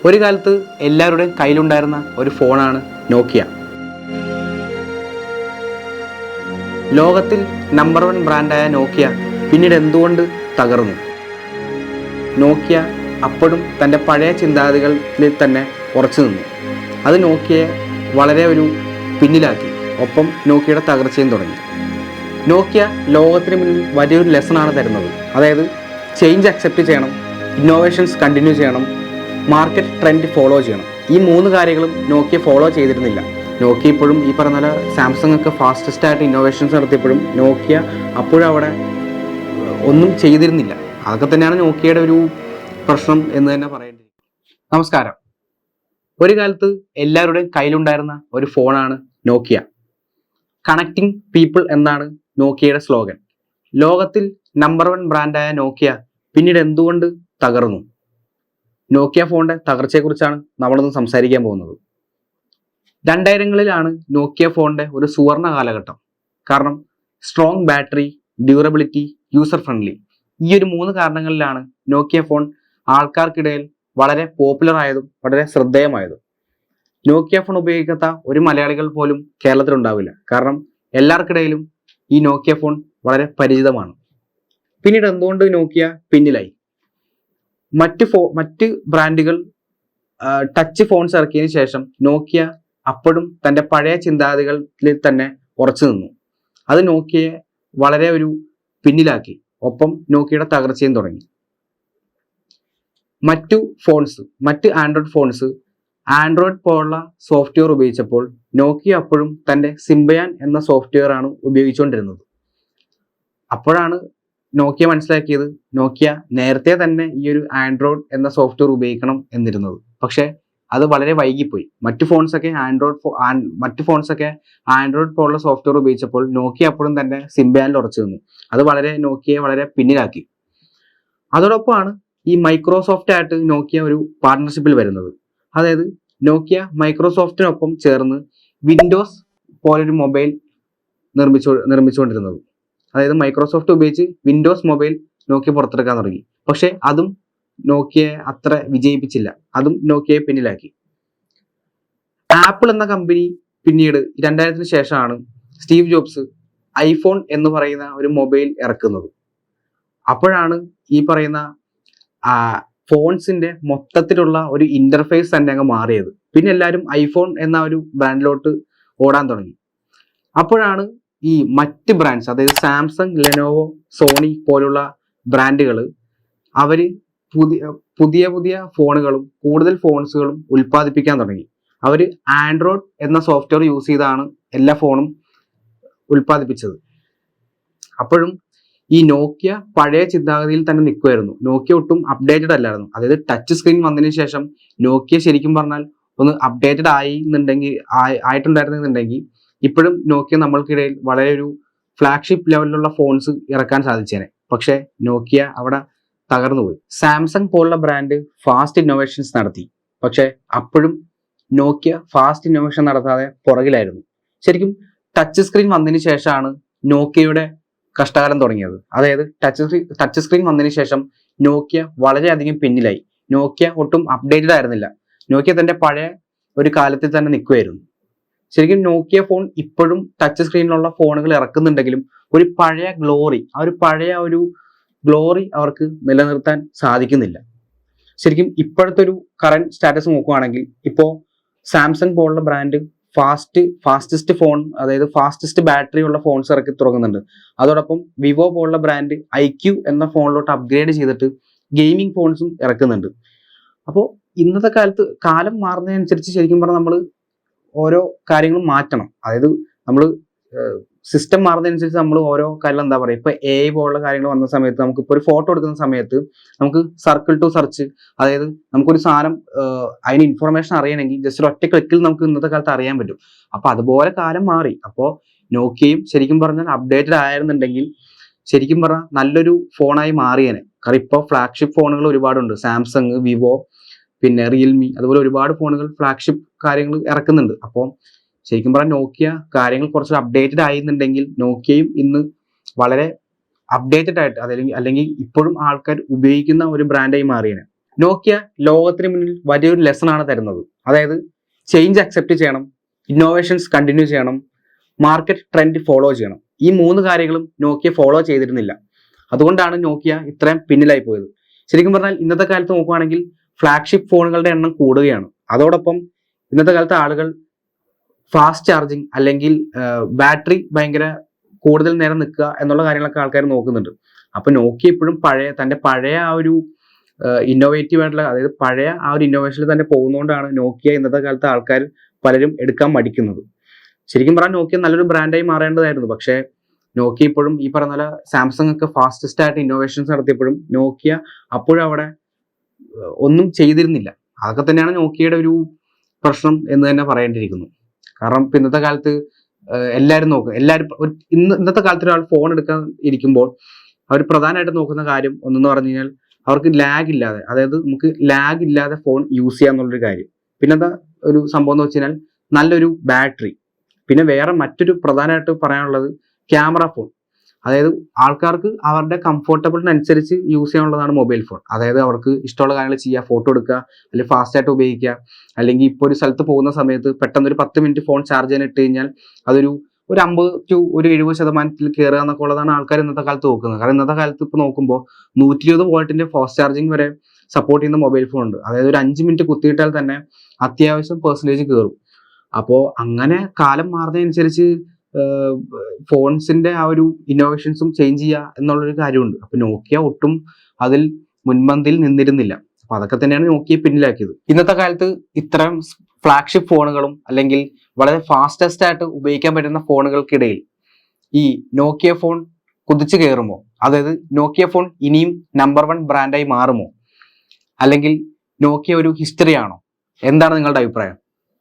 ഒരു കാലത്ത് എല്ലാവരുടെയും കയ്യിലുണ്ടായിരുന്ന ഒരു ഫോണാണ് നോക്കിയ. ലോകത്തിൽ നമ്പർ 1 ബ്രാൻഡായ നോക്കിയ പിന്നീട് എന്തുകൊണ്ട് തകർന്നു? നോക്കിയ അപ്പോഴും തൻ്റെ പഴയ ചിന്താഗതികളിൽ തന്നെ ഉറച്ചു നിന്നു. അത് നോക്കിയയെ വളരെ പിന്നിലാക്കി. ഒപ്പം നോക്കിയയുടെ തകർച്ചയും തുടങ്ങി. നോക്കിയ ലോകത്തിന് മുന്നിൽ വലിയൊരു ലെസണാണ് തരുന്നത്. അതായത് ചേഞ്ച് അക്സെപ്റ്റ് ചെയ്യണം, ഇന്നോവേഷൻസ് കണ്ടിന്യൂ ചെയ്യണം, മാർക്കറ്റ് ട്രെൻഡ് ഫോളോ ചെയ്യണം. ഈ 3 കാര്യങ്ങളും നോക്കിയ ഫോളോ ചെയ്തിരുന്നില്ല. നോക്കിയ ഇപ്പോഴും ഈ പറഞ്ഞ പോലെ സാംസങ് ഒക്കെ ഫാസ്റ്റസ്റ്റ് ആയിട്ട് ഇന്നോവേഷൻസ് നടത്തിയപ്പോഴും നോക്കിയ അപ്പോഴും അവിടെ ഒന്നും ചെയ്തിരുന്നില്ല. അതൊക്കെ തന്നെയാണ് നോക്കിയയുടെ ഒരു പ്രശ്നം എന്ന് തന്നെ പറയേണ്ടത്. നമസ്കാരം. ഒരു കാലത്ത് എല്ലാവരുടെയും കയ്യിലുണ്ടായിരുന്ന ഒരു ഫോണാണ് നോക്കിയ. കണക്റ്റിംഗ് പീപ്പിൾ എന്നാണ് നോക്കിയയുടെ സ്ലോഗൻ. ലോകത്തിൽ നമ്പർ 1 ബ്രാൻഡായ നോക്കിയ പിന്നീട് എന്തുകൊണ്ട് തകർന്നു? നോക്കിയ ഫോണിന്റെ തകർച്ചയെക്കുറിച്ചാണ് നമ്മളിന്ന് സംസാരിക്കാൻ പോകുന്നത്. 2000കളിലാണ് നോക്കിയ ഫോണിന്റെ ഒരു സുവർണ കാലഘട്ടം. കാരണം strong battery, durability, user friendly, ഈ 3 കാരണങ്ങളിലാണ് നോക്കിയ ഫോൺ ആൾക്കാർക്കിടയിൽ വളരെ പോപ്പുലർ ആയതും വളരെ ശ്രദ്ധേയമായതും. നോക്കിയ ഫോൺ ഉപയോഗിക്കാത്ത ഒരു മലയാളികൾ പോലും കേരളത്തിലുണ്ടാവില്ല. കാരണം എല്ലാവർക്കിടയിലും ഈ നോക്കിയ ഫോൺ വളരെ പരിചിതമാണ്. പിന്നീട് എന്തുകൊണ്ട് നോക്കിയ പിന്നിലായി? മറ്റ് ബ്രാൻഡുകൾ ടച്ച് ഫോൺസ് ഇറക്കിയതിനു ശേഷം നോക്കിയ അപ്പോഴും തൻ്റെ പഴയ ചിന്താഗതികളിൽ തന്നെ ഉറച്ചു നിന്നു. അത് നോക്കിയയെ വളരെ പിന്നിലാക്കി. ഒപ്പം നോക്കിയയുടെ തകർച്ചയും തുടങ്ങി. മറ്റ് ആൻഡ്രോയിഡ് ഫോൺസ് ആൻഡ്രോയിഡ് പോലുള്ള സോഫ്റ്റ്വെയർ ഉപയോഗിച്ചപ്പോൾ നോക്കിയ അപ്പോഴും തൻ്റെ സിംബയാൻ എന്ന സോഫ്റ്റ്വെയർ ആണ് ഉപയോഗിച്ചുകൊണ്ടിരുന്നത്. അപ്പോഴാണ് നോക്കിയ മനസ്സിലാക്കിയത് നോക്കിയ നേരത്തെ തന്നെ ഈ ആൻഡ്രോയിഡ് എന്ന സോഫ്റ്റ്വെയർ ഉപയോഗിക്കണം എന്നിരുന്നത്. പക്ഷെ അത് വളരെ വൈകിപ്പോയി. മറ്റു ഫോൺസൊക്കെ ആൻഡ്രോയിഡ് പോലുള്ള സോഫ്റ്റ്വെയർ ഉപയോഗിച്ചപ്പോൾ നോക്കിയ അപ്പോഴും തന്നെ സിംബയാനിൽ ഉറച്ചു നിന്നു. അത് നോക്കിയയെ വളരെ പിന്നിലാക്കി. അതോടൊപ്പമാണ് ഈ മൈക്രോസോഫ്റ്റ് ആയിട്ട് നോക്കിയ ഒരു പാർട്ണർഷിപ്പിൽ വരുന്നത്. അതായത് നോക്കിയ മൈക്രോസോഫ്റ്റിനൊപ്പം ചേർന്ന് വിൻഡോസ് പോലൊരു മൊബൈൽ നിർമ്മിച്ചുകൊണ്ടിരുന്നത്. അതായത് മൈക്രോസോഫ്റ്റ് ഉപയോഗിച്ച് വിൻഡോസ് മൊബൈൽ നോക്കിയ പുറത്തെടുക്കാൻ തുടങ്ങി. പക്ഷെ അതും നോക്കിയയെ അത്ര വിജയിപ്പിച്ചില്ല. അതും നോക്കിയയെ പിന്നിലാക്കി. ആപ്പിൾ എന്ന കമ്പനി പിന്നീട് 2000-ന് ശേഷമാണ് സ്റ്റീവ് ജോബ്സ് ഐഫോൺ എന്ന് പറയുന്ന ഒരു മൊബൈൽ ഇറക്കുന്നത്. അപ്പോഴാണ് ഈ പറയുന്ന ഫോൺസിന്റെ മൊത്തത്തിലുള്ള ഒരു ഇന്റർഫേസ് തന്നെ അങ്ങ് മാറിയത്. പിന്നെ എല്ലാവരും ഐഫോൺ എന്ന ഒരു ബ്രാൻഡിലോട്ട് ഓടാൻ തുടങ്ങി. അപ്പോഴാണ് ഈ മറ്റ് ബ്രാൻഡ്സ്, അതായത് സാംസങ്, ലെനോവോ, സോണി പോലുള്ള ബ്രാൻഡുകൾ അവര് പുതിയ ഫോണുകളും കൂടുതൽ ഫോൺസുകളും ഉൽപ്പാദിപ്പിക്കാൻ തുടങ്ങി. അവര് ആൻഡ്രോയിഡ് എന്ന സോഫ്റ്റ്വെയർ യൂസ് ചെയ്താണ് എല്ലാ ഫോണും ഉൽപ്പാദിപ്പിച്ചത്. അപ്പോഴും ഈ നോക്കിയ പഴയ ചിന്താഗതിയിൽ തന്നെ നിൽക്കുമായിരുന്നു. നോക്കിയ ഒട്ടും അപ്ഡേറ്റഡ് അല്ലായിരുന്നു. അതായത് ടച്ച് സ്ക്രീൻ വന്നതിന് ശേഷം നോക്കിയ ശരിക്കും പറഞ്ഞാൽ ഒന്ന് അപ്ഡേറ്റഡ് ആയിട്ടുണ്ടായിരുന്നെന്നുണ്ടെങ്കിൽ ഇപ്പോഴും നോക്കിയ നമ്മൾക്കിടയിൽ വളരെ ഫ്ലാഗ്ഷിപ്പ് ലെവലിലുള്ള ഫോൺസ് ഇറക്കാൻ സാധിച്ചേനെ. പക്ഷെ നോക്കിയ അവിടെ തകർന്നുപോയി. സാംസങ് പോലുള്ള ബ്രാൻഡ് ഫാസ്റ്റ് ഇന്നോവേഷൻസ് നടത്തി. പക്ഷെ അപ്പോഴും നോക്കിയ ഫാസ്റ്റ് ഇന്നോവേഷൻ നടത്താതെ പുറകിലായിരുന്നു. ശരിക്കും ടച്ച് സ്ക്രീൻ വന്നതിന് ശേഷമാണ് നോക്കിയയുടെ കഷ്ടകാലം തുടങ്ങിയത്. അതായത് ടച്ച് സ്ക്രീൻ വന്നതിന് ശേഷം നോക്കിയ വളരെയധികം പിന്നിലായി. നോക്കിയ ഒട്ടും അപ്ഡേറ്റഡ് ആയിരുന്നില്ല. നോക്കിയ തന്റെ പഴയ ഒരു കാലത്തിൽ തന്നെ നിൽക്കുമായിരുന്നു. ശരിക്കും നോക്കിയ ഫോൺ ഇപ്പോഴും ടച്ച് സ്ക്രീനിലുള്ള ഫോണുകൾ ഇറക്കുന്നുണ്ടെങ്കിലും ഒരു പഴയ ഗ്ലോറി അവർക്ക് നിലനിർത്താൻ സാധിക്കുന്നില്ല. ശരിക്കും ഇപ്പോഴത്തെ കറന്റ് സ്റ്റാറ്റസ് നോക്കുകയാണെങ്കിൽ ഇപ്പോൾ സാംസങ് പോലുള്ള ബ്രാൻഡ് ഫാസ്റ്റസ്റ്റ് ഫോൺ, അതായത് ഫാസ്റ്റസ്റ്റ് ബാറ്ററി ഉള്ള ഫോൺസ് ഇറക്കി തുടങ്ങുന്നുണ്ട്. അതോടൊപ്പം വിവോ പോലുള്ള ബ്രാൻഡ് IQ എന്ന ഫോണിലോട്ട് അപ്ഗ്രേഡ് ചെയ്തിട്ട് ഗെയിമിംഗ് ഫോൺസും ഇറക്കുന്നുണ്ട്. അപ്പോൾ ഇന്നത്തെ കാലത്ത് കാലം മാറുന്നതിനനുസരിച്ച് ശരിക്കും പറഞ്ഞാൽ നമ്മൾ ഓരോ കാര്യങ്ങളും മാറ്റണം. അതായത് നമ്മൾ സിസ്റ്റം മാറുന്നതനുസരിച്ച് നമ്മൾ ഓരോ കാര്യങ്ങൾ എന്താ പറയുക, ഇപ്പൊ AI പോലുള്ള കാര്യങ്ങൾ വന്ന സമയത്ത് നമുക്കിപ്പോൾ ഒരു ഫോട്ടോ എടുക്കുന്ന സമയത്ത് നമുക്ക് സർക്കിൾ ടു സെർച്ച്, അതായത് നമുക്കൊരു സാധനം അതിന് ഇൻഫർമേഷൻ അറിയണമെങ്കിൽ ജസ്റ്റ് ഒറ്റ ക്ലിക്കിൽ നമുക്ക് ഇന്നത്തെ കാലത്ത് അറിയാൻ പറ്റും. അപ്പൊ അതുപോലെ കാലം മാറി. അപ്പോൾ നോക്കിയയും ശരിക്കും പറഞ്ഞാൽ അപ്ഡേറ്റഡ് ആയിരുന്നുണ്ടെങ്കിൽ ശരിക്കും പറഞ്ഞാൽ നല്ലൊരു ഫോണായി മാറിയേനെ. കാരണം ഇപ്പോൾ ഫ്ലാഗ്ഷിപ്പ് ഫോണുകൾ ഒരുപാടുണ്ട്. സാംസങ്, വിവോ, പിന്നെ റിയൽമി, അതുപോലെ ഒരുപാട് ഫോണുകൾ ഫ്ലാഗ്ഷിപ്പ് കാര്യങ്ങൾ ഇറക്കുന്നുണ്ട്. അപ്പോൾ ശരിക്കും പറഞ്ഞാൽ നോക്കിയ കാര്യങ്ങൾ കുറച്ച് അപ്ഡേറ്റഡ് ആയിരുന്നുണ്ടെങ്കിൽ നോക്കിയയും ഇന്ന് വളരെ അപ്ഡേറ്റഡ് ആയിട്ട് അല്ലെങ്കിൽ ഇപ്പോഴും ആൾക്കാർ ഉപയോഗിക്കുന്ന ഒരു ബ്രാൻഡായി മാറിയേനെ. നോക്കിയ ലോകത്തിന് മുന്നിൽ വലിയൊരു ലെസൺ ആണ് തരുന്നത്. അതായത് ചേഞ്ച് അക്സെപ്റ്റ് ചെയ്യണം, ഇന്നോവേഷൻസ് കണ്ടിന്യൂ ചെയ്യണം, മാർക്കറ്റ് ട്രെൻഡ് ഫോളോ ചെയ്യണം. ഈ 3 കാര്യങ്ങളും നോക്കിയ ഫോളോ ചെയ്തിരുന്നില്ല. അതുകൊണ്ടാണ് നോക്കിയ ഇത്രയും പിന്നിലായി പോയത്. ശരിക്കും പറഞ്ഞാൽ ഇന്നത്തെ കാലത്ത് നോക്കുകയാണെങ്കിൽ ഫ്ലാഗ്ഷിപ്പ് ഫോണുകളുടെ എണ്ണം കൂടുകയാണ്. അതോടൊപ്പം ഇന്നത്തെ കാലത്ത് ആളുകൾ ഫാസ്റ്റ് ചാർജിങ് അല്ലെങ്കിൽ ബാറ്ററി ഭയങ്കര കൂടുതൽ നേരം നിൽക്കുക എന്നുള്ള കാര്യങ്ങളൊക്കെ ആൾക്കാർ നോക്കുന്നുണ്ട്. അപ്പൊ നോക്കിയ ഇപ്പോഴും തന്റെ പഴയ ആ ഒരു ഇന്നോവേറ്റീവ് ആയിട്ടുള്ള, അതായത് പഴയ ആ ഒരു ഇന്നോവേഷനിൽ തന്നെ പോകുന്നതുകൊണ്ടാണ് നോക്കിയ ഇന്നത്തെ കാലത്ത് ആൾക്കാർ പലരും എടുക്കാൻ മടിക്കുന്നത്. ശരിക്കും പറഞ്ഞാൽ നോക്കിയ നല്ലൊരു ബ്രാൻഡായി മാറേണ്ടതായിരുന്നു. പക്ഷേ നോക്കിയ ഇപ്പോഴും ഈ പറഞ്ഞ പോലെ സാംസങ് ഒക്കെ ഫാസ്റ്റസ്റ്റ് ആയിട്ട് ഇന്നോവേഷൻസ് നടത്തിയപ്പോഴും നോക്കിയ അപ്പോഴും അവിടെ ഒന്നും ചെയ്തിരുന്നില്ല. അതൊക്കെ തന്നെയാണ് നോക്കിയയുടെ ഒരു പ്രശ്നം എന്ന് തന്നെ പറയേണ്ടിയിരിക്കുന്നു. കാരണം ഇപ്പൊ ഇന്നത്തെ കാലത്ത് എല്ലാവരും ഇന്നത്തെ കാലത്ത് ഒരാൾ ഫോൺ എടുക്കാൻ ഇരിക്കുമ്പോൾ അവർ പ്രധാനമായിട്ട് നോക്കുന്ന കാര്യം ഒന്നെന്ന് പറഞ്ഞു കഴിഞ്ഞാൽ അവർക്ക് ലാഗ് ഇല്ലാതെ, അതായത് നമുക്ക് ലാഗ് ഇല്ലാതെ ഫോൺ യൂസ് ചെയ്യാന്നുള്ളൊരു കാര്യം. പിന്നെന്താ ഒരു സംഭവം എന്ന് വെച്ച് കഴിഞ്ഞാൽ നല്ലൊരു ബാറ്ററി. പിന്നെ വേറെ മറ്റൊരു പ്രധാനമായിട്ട് പറയാനുള്ളത് ക്യാമറ ഫോൺ. അതായത് ആൾക്കാർക്ക് അവരുടെ കംഫർട്ടബിളിനനുസരിച്ച് യൂസ് ചെയ്യാനുള്ളതാണ് മൊബൈൽ ഫോൺ. അതായത് അവർക്ക് ഇഷ്ടമുള്ള കാര്യങ്ങൾ ചെയ്യുക, ഫോട്ടോ എടുക്കുക, അല്ലെങ്കിൽ ഫാസ്റ്റ് ആയിട്ട് ഉപയോഗിക്കുക, അല്ലെങ്കിൽ ഇപ്പോൾ ഒരു സ്ഥലത്ത് പോകുന്ന സമയത്ത് പെട്ടെന്ന് ഒരു 10 മിനിറ്റ് ഫോൺ ചാർജ് ചെയ്യാൻ ഇട്ട് കഴിഞ്ഞാൽ അതൊരു 50 to 70% കയറുക എന്നൊക്കെ ഉള്ളതാണ് ആൾക്കാർ ഇന്നത്തെ കാലത്ത് നോക്കുന്നത്. കാരണം ഇന്നത്തെ കാലത്ത് ഇപ്പോൾ നോക്കുമ്പോൾ 120 വോൾട്ടിന്റെ ഫാസ്റ്റ് ചാർജിങ് വരെ സപ്പോർട്ട് ചെയ്യുന്ന മൊബൈൽ ഫോൺ ഉണ്ട്. അതായത് ഒരു 5 മിനിറ്റ് കുത്തിയിട്ടാൽ തന്നെ അത്യാവശ്യം പെർസെൻറ്റേജ് കയറും. അപ്പോൾ അങ്ങനെ കാലം മാറുന്നതനുസരിച്ച് ഫോൺസിന്റെ ആ ഒരു ഇന്നോവേഷൻസും ചേഞ്ച് ചെയ്യുക എന്നുള്ളൊരു കാര്യമുണ്ട്. അപ്പൊ നോക്കിയ ഒട്ടും അതിൽ മുൻപന്തിയിൽ നിന്നിരുന്നില്ല. അപ്പൊ അതൊക്കെ തന്നെയാണ് നോക്കിയ പിന്നിലാക്കിയത്. ഇന്നത്തെ കാലത്ത് ഇത്തരം ഫ്ലാഗ്ഷിപ്പ് ഫോണുകളും അല്ലെങ്കിൽ വളരെ ഫാസ്റ്റസ്റ്റ് ആയിട്ട് ഉപയോഗിക്കാൻ പറ്റുന്ന ഫോണുകൾക്കിടയിൽ ഈ നോക്കിയ ഫോൺ കുതിച്ചു കയറുമോ? അതായത് നോക്കിയ ഫോൺ ഇനിയും നമ്പർ 1 ബ്രാൻഡായി മാറുമോ? അല്ലെങ്കിൽ നോക്കിയ ഒരു ഹിസ്റ്ററി ആണോ? എന്താണ് നിങ്ങളുടെ അഭിപ്രായം?